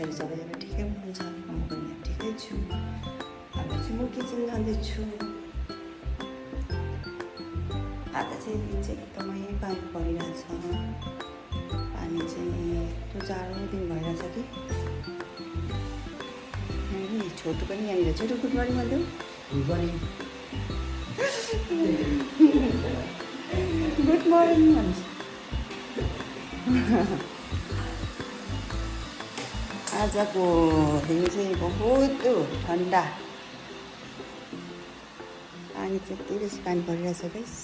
छोराछोरी सबैजना ठिकै हुनुहुन्छ, म पनि यहाँ ठिकै छु। अब चाहिँ म किचन जाँदैछु। आज चाहिँ दिन चाहिँ एकदमै पानी परिरहेछ। पानी चाहिँ यस्तो जाडो दिन भइरहेछ कि छोटो पनि यहाँनिर। छोटो गुड मर्निङ भन्दै गुड मर्निङ गुड मर्निङ भन्छ। आजको दिन चाहिँ बहुत ठन्डा। पानी चाहिँ यति बेसी पानी परिरहेछ गाइस।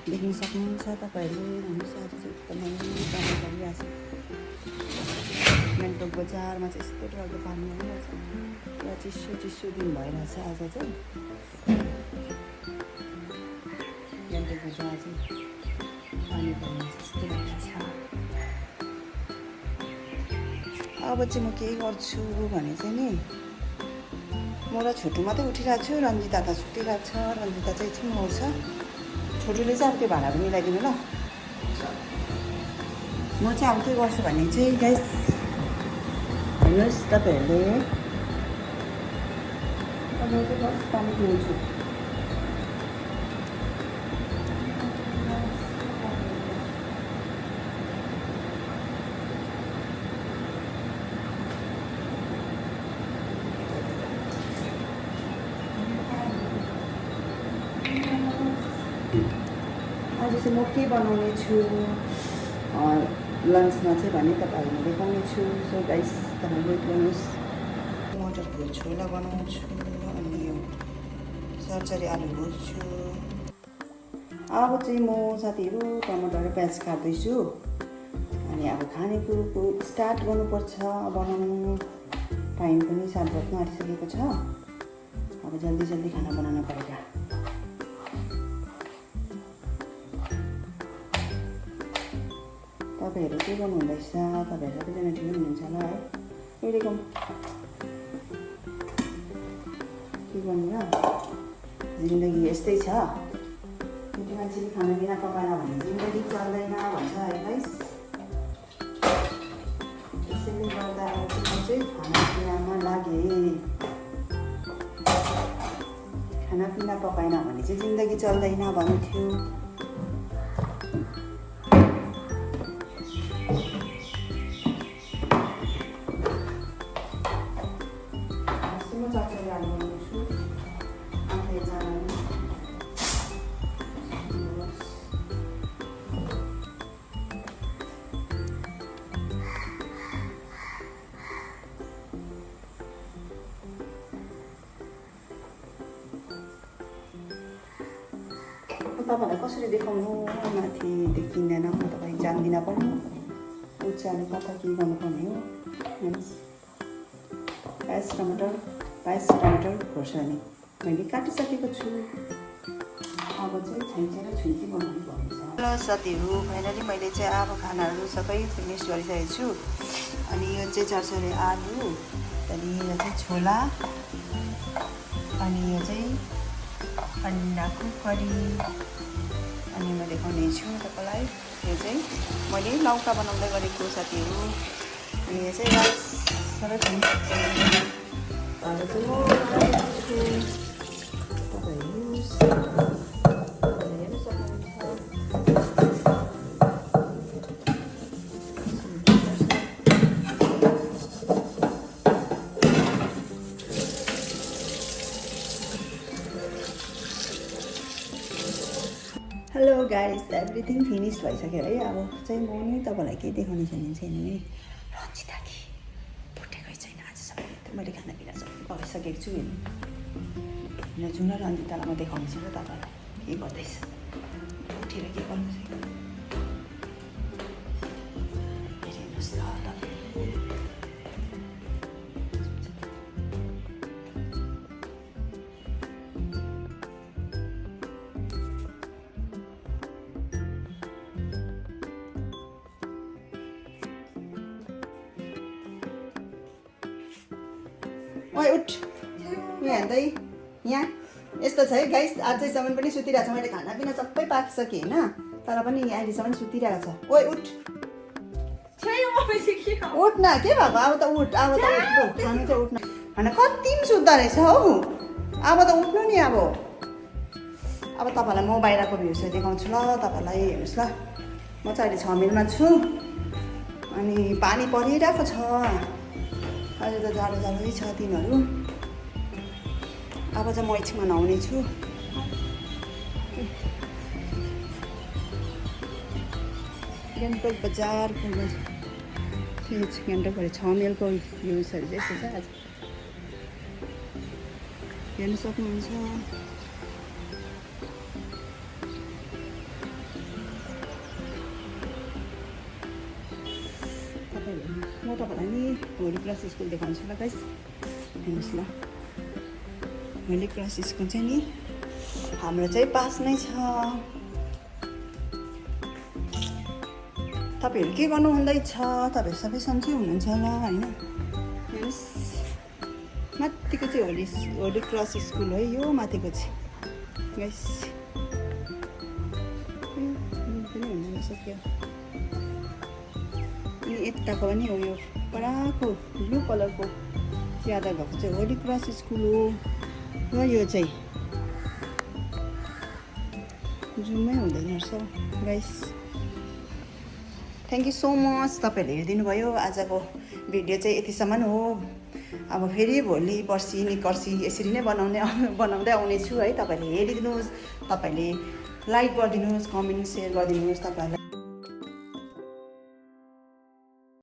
देख्न सक्नुहुन्छ तपाईँहरूले। हेर्नुहोस् आज चाहिँ एकदमै पानी परिरहेछ। गान्तोक बजारमा चाहिँ यस्तो डरलाग्दो पानी आइरहेछ। पुरा चिसो चिसो दिन भइरहेछ आज चाहिँ। गान्तोक बजार चाहिँ पानी परिरहेछ यस्तो भइरहेछ। अब चाहिँ म के गर्छु भने चाहिँ नि, म र छोटो मात्रै उठिरहेको छु। रन्जिता त सुतिरहेको छ। रन्जिता चाहिँ एकछिन उठ्छ। छोटोले चाहिँ अब त्यो भाँडा पनि मिलाइदिनु ल। म चाहिँ अब के गर्छु भने चाहिँ गाइस, हेर्नुहोस् तपाईँहरूले, अब चाहिँ बस पानी पिउँछु। आज चाहिँ म के बनाउने छु लन्चमा चाहिँ भने तपाईँहरूलाई देखाउने छु। सो गाइस तपाईँ वेट गर्नुहोस्। मटरको छोला बनाउँछु अनि यो सरसरी आलु भुट्छु। अब चाहिँ म साथीहरू टमाटर र प्याज काट्दैछु। अनि अब खानेकुरोको स्टार्ट गर्नुपर्छ। बनाउनु टाइम पनि 7 बज्न आँटिसकेको छ। अब जल्दी जल्दी खाना बनाउनु परेगा। तपाईँहरू के गर्नुहुँदैछ? तपाईँहरू सबैजना ठिकै हुनुहुन्छ होला है? हेरेको के गर्नु र, जिन्दगी यस्तै छ। केटी मान्छेले खानापिना पकाएन भने जिन्दगी चल्दैन भन्छ है गाइस। त्यसैले गर्दा अब म चाहिँ खानापिनामा लागेँ। खानापिना पकाएन भने चाहिँ जिन्दगी चल्दैन भन्थ्यो। तपाईँलाई कसरी देखाउनु माथि देखिँदैन। म तपाईँ जान्दिनँ पनि उचाल्नु कता के गर्नुपर्ने हो। प्याज टमाटर खोर्सानी मैले काटिसकेको छु। अब चाहिँ छाइचे र छुइची बनाउनु पर्नेछ। हेलो साथीहरू, फाइनली मैले चाहिँ अब खानाहरू सबै फिनिस गरिसकेको छु। अनि यो चाहिँ चरचरे आलु, अनि यो चाहिँ छोला, अनि यो चाहिँ अन्डाको करी। अनि म देखाउने छु तपाईँलाई। यो चाहिँ मैले लौका बनाउँदै गरेको साथीहरू। अनि यो चाहिँ राइस सबै finish hello guys, everything finish भइसक्यो है। अब चाहिँ म नि तपाईँलाई के देखाउने छैन भने नि, रन्जिता कि फुटेकै छैन आज सबै। मैले खानापिना सबै गरिसकेको छु। जुन रन्जितालाई म देखाउने छु र तपाईँलाई के गर्दैछ, उठेर के गर्नु छैन। हेर्नुहोस् त ओए उठ यहाँ हेर्दै यहाँ यस्तो छ है गाइस। अझैसम्म पनि सुतिरहेको छ। मैले खानापिना सबै पाकिसकेँ होइन। तर पनि अहिलेसम्म सुतिरहेको छ। ओइ उठ उठ न, के भएको? अब त उठ, अब त उठ्नु, खानु चाहिँ उठ्नु होइन। कति पनि सुत्दो रहेछ हौ, अब त उठ्नु नि। अब तपाईँलाई म बाहिरको भ्यू चाहिँ देखाउँछु ल तपाईँलाई, हेर्नुहोस् ल। म चाहिँ अहिले 6 माइलमा छु अनि पानी परिरहेको छ। अहिले त जाडो जाडै छ दिनहरू। अब चाहिँ म एकछिनमा नुहाउने छु। गान्तोक बजार गान्तोकभरि 6 माइलको भ्यूजहरू चाहिँ यस्तो छ। आज हेर्नु सक्नुहुन्छ। म तपाईँलाई नि होली क्रस स्कुल देखाउँछु ल गाइस, हेर्नुहोस् ल। होली क्रस स्कुल चाहिँ नि हाम्रो चाहिँ पास नै छ। तपाईँहरू के गर्नु हुँदैछ? तपाईँहरू सबै सन्चै हुनुहुन्छ होला होइन? हेर्नुहोस् माथिको चाहिँ होली क्रस स्कुल हो यो, माथिको चाहिँ गाइस पनि हुन सक्यो। अनि यताको पनि हो, यो पराको ब्लू कलरको ज्यादा भएको चाहिँ होली क्रस स्कुल हो र यो चाहिँ जुमै हुँदैन रहेछ guys. Thank you so much तपाईँहरूले हेरिदिनु भयो। आजको भिडियो चाहिँ यतिसम्म हो। अब फेरि भोलि पर्सि निकर्सि यसरी नै बनाउँदै आउनेछु है। तपाईँहरूले हेरिदिनुहोस्, तपाईँहरूले लाइक गरिदिनुहोस्, कमेन्ट सेयर गरिदिनुहोस्। तपाईँहरूलाई